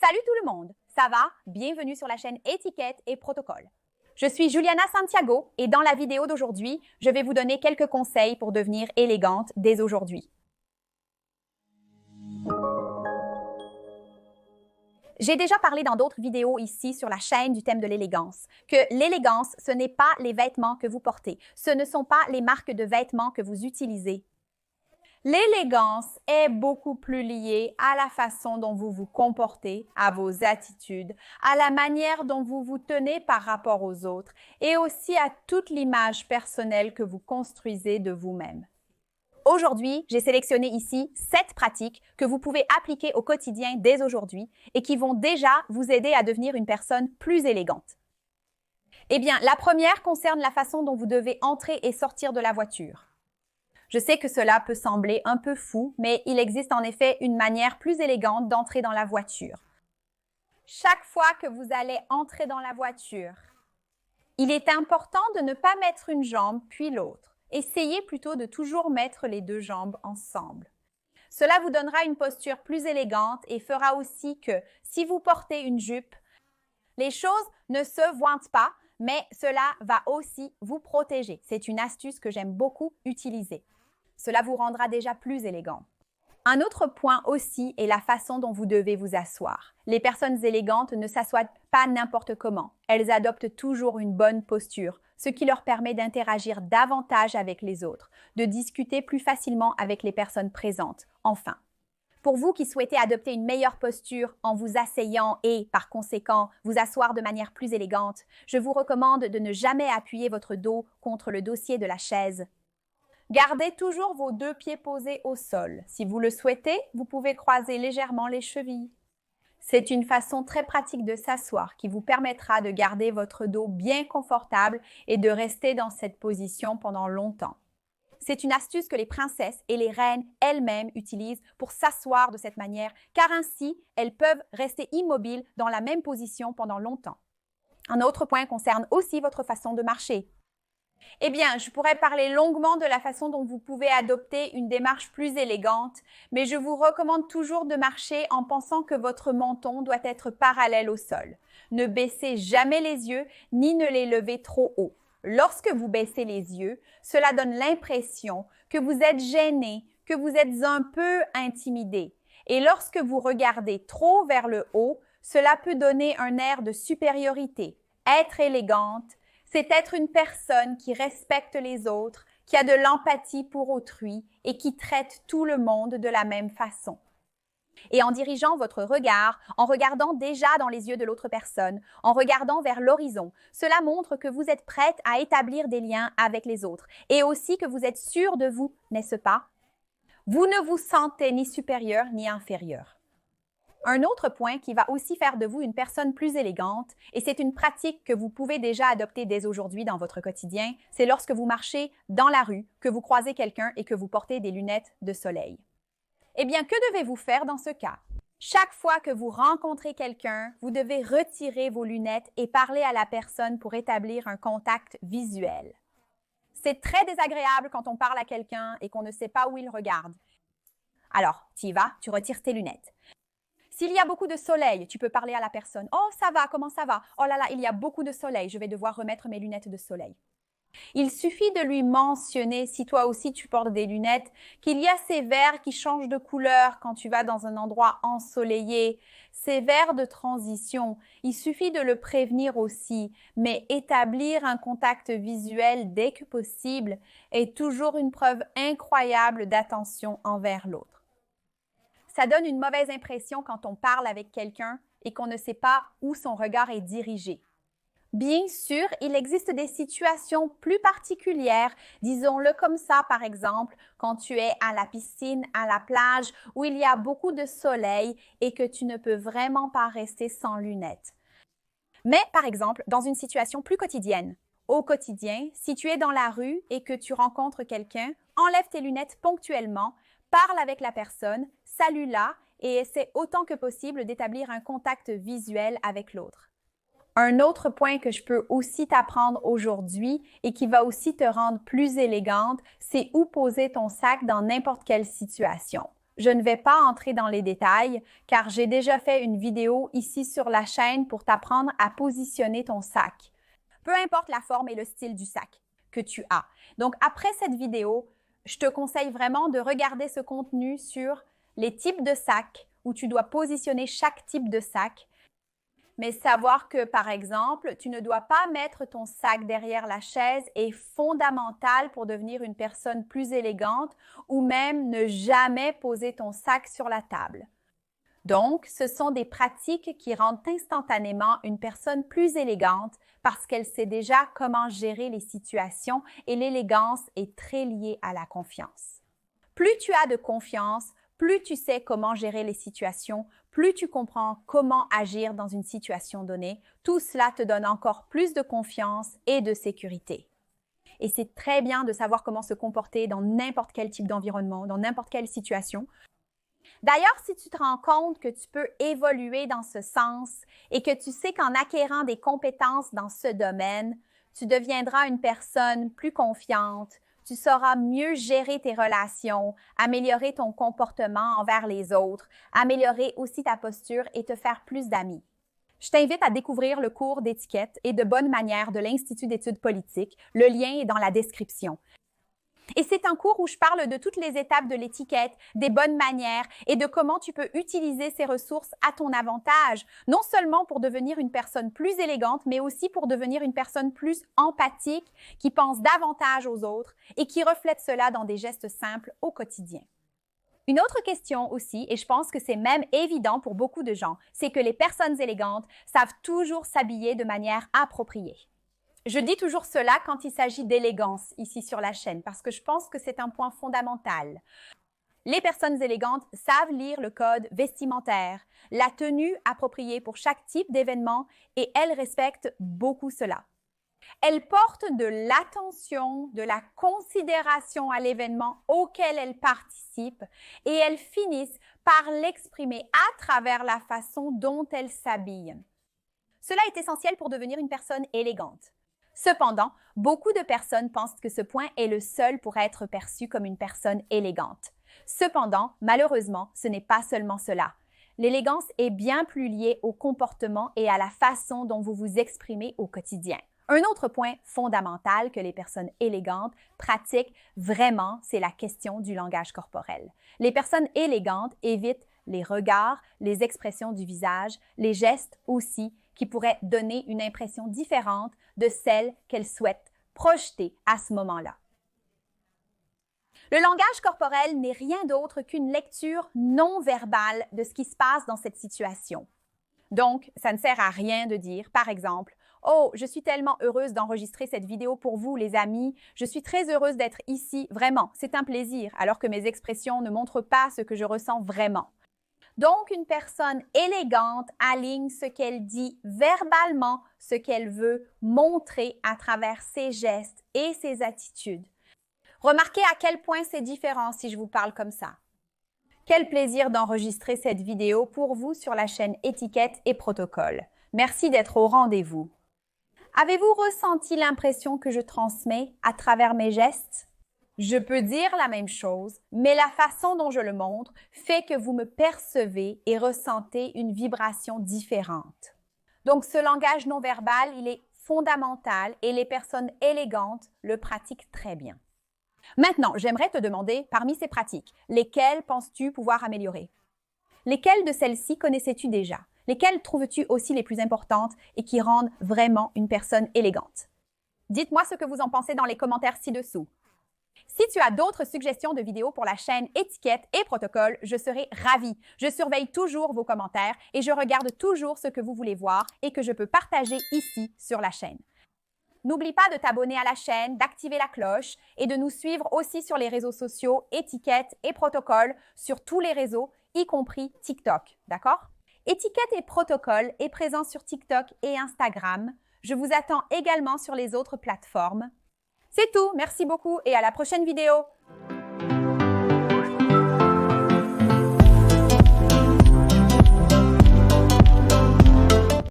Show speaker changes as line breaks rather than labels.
Salut tout le monde, ça va? Bienvenue sur la chaîne Étiquette et Protocole. Je suis Juliana Santiago et dans la vidéo d'aujourd'hui, je vais vous donner quelques conseils pour devenir élégante dès aujourd'hui. J'ai déjà parlé dans d'autres vidéos ici sur la chaîne du thème de l'élégance, que l'élégance, ce n'est pas les vêtements que vous portez, ce ne sont pas les marques de vêtements que vous utilisez. L'élégance est beaucoup plus liée à la façon dont vous vous comportez, à vos attitudes, à la manière dont vous vous tenez par rapport aux autres et aussi à toute l'image personnelle que vous construisez de vous-même. Aujourd'hui, j'ai sélectionné ici 7 pratiques que vous pouvez appliquer au quotidien dès aujourd'hui et qui vont déjà vous aider à devenir une personne plus élégante. Eh bien, la première concerne la façon dont vous devez entrer et sortir de la voiture. Je sais que cela peut sembler un peu fou, mais il existe en effet une manière plus élégante d'entrer dans la voiture. Chaque fois que vous allez entrer dans la voiture, il est important de ne pas mettre une jambe puis l'autre. Essayez plutôt de toujours mettre les deux jambes ensemble. Cela vous donnera une posture plus élégante et fera aussi que si vous portez une jupe, les choses ne se vointent pas, mais cela va aussi vous protéger. C'est une astuce que j'aime beaucoup utiliser. Cela vous rendra déjà plus élégant. Un autre point aussi est la façon dont vous devez vous asseoir. Les personnes élégantes ne s'assoient pas n'importe comment. Elles adoptent toujours une bonne posture, ce qui leur permet d'interagir davantage avec les autres, de discuter plus facilement avec les personnes présentes. Enfin, pour vous qui souhaitez adopter une meilleure posture en vous asseyant et, par conséquent, vous asseoir de manière plus élégante, je vous recommande de ne jamais appuyer votre dos contre le dossier de la chaise. Gardez toujours vos deux pieds posés au sol. Si vous le souhaitez, vous pouvez croiser légèrement les chevilles. C'est une façon très pratique de s'asseoir qui vous permettra de garder votre dos bien confortable et de rester dans cette position pendant longtemps. C'est une astuce que les princesses et les reines elles-mêmes utilisent pour s'asseoir de cette manière, car ainsi, elles peuvent rester immobiles dans la même position pendant longtemps. Un autre point concerne aussi votre façon de marcher. Eh bien, je pourrais parler longuement de la façon dont vous pouvez adopter une démarche plus élégante, mais je vous recommande toujours de marcher en pensant que votre menton doit être parallèle au sol. Ne baissez jamais les yeux, ni ne les levez trop haut. Lorsque vous baissez les yeux, cela donne l'impression que vous êtes gêné, que vous êtes un peu intimidé. Et lorsque vous regardez trop vers le haut, cela peut donner un air de supériorité. Être élégante, c'est être une personne qui respecte les autres, qui a de l'empathie pour autrui et qui traite tout le monde de la même façon. Et en dirigeant votre regard, en regardant déjà dans les yeux de l'autre personne, en regardant vers l'horizon, cela montre que vous êtes prête à établir des liens avec les autres et aussi que vous êtes sûr de vous, n'est-ce pas? Vous ne vous sentez ni supérieur ni inférieur. Un autre point qui va aussi faire de vous une personne plus élégante, et c'est une pratique que vous pouvez déjà adopter dès aujourd'hui dans votre quotidien, c'est lorsque vous marchez dans la rue, que vous croisez quelqu'un et que vous portez des lunettes de soleil. Eh bien, que devez-vous faire dans ce cas? Chaque fois que vous rencontrez quelqu'un, vous devez retirer vos lunettes et parler à la personne pour établir un contact visuel. C'est très désagréable quand on parle à quelqu'un et qu'on ne sait pas où il regarde. Alors, tu y vas, tu retires tes lunettes. S'il y a beaucoup de soleil, tu peux parler à la personne. « Oh, ça va, comment ça va? Oh là là, il y a beaucoup de soleil, je vais devoir remettre mes lunettes de soleil. » Il suffit de lui mentionner, si toi aussi tu portes des lunettes, qu'il y a ces verres qui changent de couleur quand tu vas dans un endroit ensoleillé, ces verres de transition. Il suffit de le prévenir aussi, mais établir un contact visuel dès que possible est toujours une preuve incroyable d'attention envers l'autre. Ça donne une mauvaise impression quand on parle avec quelqu'un et qu'on ne sait pas où son regard est dirigé. Bien sûr, il existe des situations plus particulières, disons-le comme ça par exemple, quand tu es à la piscine, à la plage, où il y a beaucoup de soleil et que tu ne peux vraiment pas rester sans lunettes. Mais par exemple, dans une situation plus quotidienne, au quotidien, si tu es dans la rue et que tu rencontres quelqu'un, enlève tes lunettes ponctuellement, parle avec la personne, salue-la et essaie autant que possible d'établir un contact visuel avec l'autre. Un autre point que je peux aussi t'apprendre aujourd'hui et qui va aussi te rendre plus élégante, c'est où poser ton sac dans n'importe quelle situation. Je ne vais pas entrer dans les détails car j'ai déjà fait une vidéo ici sur la chaîne pour t'apprendre à positionner ton sac. Peu importe la forme et le style du sac que tu as. Donc, après cette vidéo, je te conseille vraiment de regarder ce contenu sur les types de sacs où tu dois positionner chaque type de sac. Mais savoir que, par exemple, tu ne dois pas mettre ton sac derrière la chaise est fondamental pour devenir une personne plus élégante ou même ne jamais poser ton sac sur la table. Donc, ce sont des pratiques qui rendent instantanément une personne plus élégante parce qu'elle sait déjà comment gérer les situations et l'élégance est très liée à la confiance. Plus tu as de confiance, plus tu sais comment gérer les situations, plus tu comprends comment agir dans une situation donnée, tout cela te donne encore plus de confiance et de sécurité. Et c'est très bien de savoir comment se comporter dans n'importe quel type d'environnement, dans n'importe quelle situation. D'ailleurs, si tu te rends compte que tu peux évoluer dans ce sens et que tu sais qu'en acquérant des compétences dans ce domaine, tu deviendras une personne plus confiante, tu sauras mieux gérer tes relations, améliorer ton comportement envers les autres, améliorer aussi ta posture et te faire plus d'amis. Je t'invite à découvrir le cours d'étiquette et de bonne manière de l'Institut d'études politiques. Le lien est dans la description. Et c'est un cours où je parle de toutes les étapes de l'étiquette, des bonnes manières et de comment tu peux utiliser ces ressources à ton avantage, non seulement pour devenir une personne plus élégante, mais aussi pour devenir une personne plus empathique, qui pense davantage aux autres et qui reflète cela dans des gestes simples au quotidien. Une autre question aussi, et je pense que c'est même évident pour beaucoup de gens, c'est que les personnes élégantes savent toujours s'habiller de manière appropriée. Je dis toujours cela quand il s'agit d'élégance ici sur la chaîne parce que je pense que c'est un point fondamental. Les personnes élégantes savent lire le code vestimentaire, la tenue appropriée pour chaque type d'événement et elles respectent beaucoup cela. Elles portent de l'attention, de la considération à l'événement auquel elles participent et elles finissent par l'exprimer à travers la façon dont elles s'habillent. Cela est essentiel pour devenir une personne élégante. Cependant, beaucoup de personnes pensent que ce point est le seul pour être perçu comme une personne élégante. Cependant, malheureusement, ce n'est pas seulement cela. L'élégance est bien plus liée au comportement et à la façon dont vous vous exprimez au quotidien. Un autre point fondamental que les personnes élégantes pratiquent vraiment, c'est la question du langage corporel. Les personnes élégantes évitent les regards, les expressions du visage, les gestes aussi, qui pourraient donner une impression différente de celle qu'elles souhaitent projeter à ce moment-là. Le langage corporel n'est rien d'autre qu'une lecture non verbale de ce qui se passe dans cette situation. Donc, ça ne sert à rien de dire, par exemple, « Oh, je suis tellement heureuse d'enregistrer cette vidéo pour vous, les amis. Je suis très heureuse d'être ici. Vraiment, c'est un plaisir, alors que mes expressions ne montrent pas ce que je ressens vraiment. » Donc, une personne élégante aligne ce qu'elle dit verbalement, ce qu'elle veut montrer à travers ses gestes et ses attitudes. Remarquez à quel point c'est différent si je vous parle comme ça. Quel plaisir d'enregistrer cette vidéo pour vous sur la chaîne Étiquette et Protocole. Merci d'être au rendez-vous. Avez-vous ressenti l'impression que je transmets à travers mes gestes? Je peux dire la même chose, mais la façon dont je le montre fait que vous me percevez et ressentez une vibration différente. Donc, ce langage non verbal, il est fondamental et les personnes élégantes le pratiquent très bien. Maintenant, j'aimerais te demander, parmi ces pratiques, lesquelles penses-tu pouvoir améliorer? Lesquelles de celles-ci connaissais-tu déjà? Lesquelles trouves-tu aussi les plus importantes et qui rendent vraiment une personne élégante? Dites-moi ce que vous en pensez dans les commentaires ci-dessous. Si tu as d'autres suggestions de vidéos pour la chaîne Étiquette et Protocole, je serai ravie. Je surveille toujours vos commentaires et je regarde toujours ce que vous voulez voir et que je peux partager ici sur la chaîne. N'oublie pas de t'abonner à la chaîne, d'activer la cloche et de nous suivre aussi sur les réseaux sociaux Étiquette et Protocole sur tous les réseaux, y compris TikTok. D'accord? Étiquette et Protocole est présent sur TikTok et Instagram. Je vous attends également sur les autres plateformes. C'est tout, merci beaucoup et à la prochaine vidéo.